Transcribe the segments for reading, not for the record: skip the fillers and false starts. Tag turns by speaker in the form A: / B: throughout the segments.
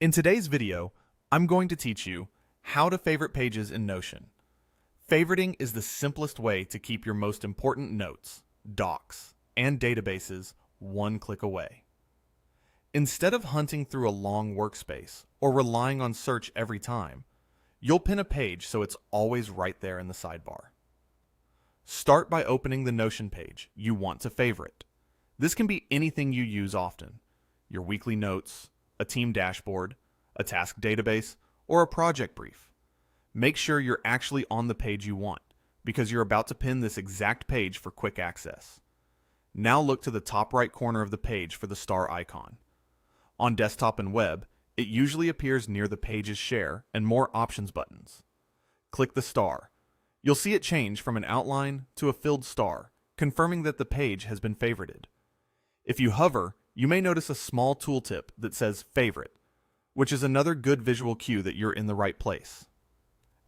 A: In today's video, I'm going to teach you how to favorite pages in Notion. Favoriting is the simplest way to keep your most important notes, docs, and databases one click away. Instead of hunting through a long workspace or relying on search every time, you'll pin a page so it's always right there in the sidebar. Start by opening the Notion page you want to favorite. This can be anything you use often: your weekly notes, a team dashboard, a task database, or a project brief. Make sure you're actually on the page you want, because you're about to pin this exact page for quick access. Now look to the top right corner of the page for the star icon. On desktop and web, it usually appears near the Pages Share and More Options buttons. Click the star. You'll see it change from an outline to a filled star, confirming that the page has been favorited. If you hover, you may notice a small tooltip that says Favorite, which is another good visual cue that you're in the right place.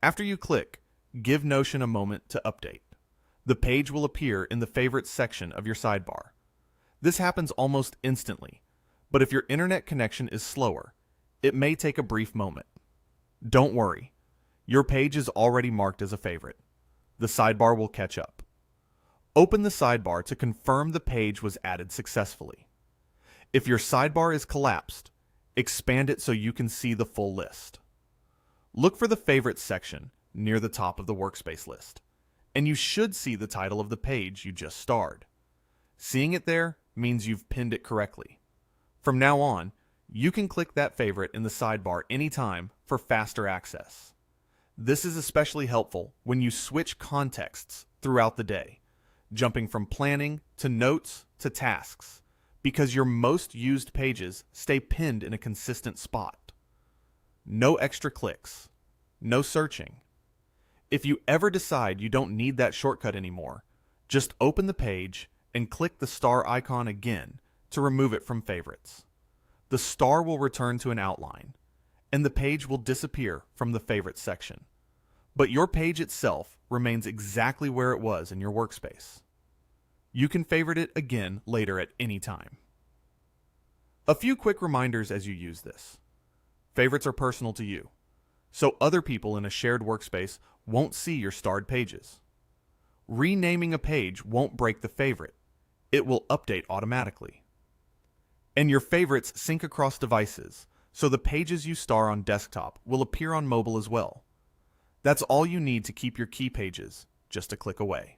A: After you click, give Notion a moment to update. The page will appear in the Favorites section of your sidebar. This happens almost instantly, but if your internet connection is slower, it may take a brief moment. Don't worry, your page is already marked as a favorite. The sidebar will catch up. Open the sidebar to confirm the page was added successfully. If your sidebar is collapsed, expand it so you can see the full list. Look for the Favorites section near the top of the workspace list, and you should see the title of the page you just starred. Seeing it there means you've pinned it correctly. From now on, you can click that favorite in the sidebar anytime for faster access. This is especially helpful when you switch contexts throughout the day, jumping from planning to notes to tasks, because your most used pages stay pinned in a consistent spot. No extra clicks, no searching. If you ever decide you don't need that shortcut anymore, just open the page and click the star icon again to remove it from favorites. The star will return to an outline, and the page will disappear from the favorites section. But your page itself remains exactly where it was in your workspace. You can favorite it again later at any time. A few quick reminders as you use this. Favorites are personal to you, so other people in a shared workspace won't see your starred pages. Renaming a page won't break the favorite. It will update automatically. And your favorites sync across devices, so the pages you star on desktop will appear on mobile as well. That's all you need to keep your key pages just a click away.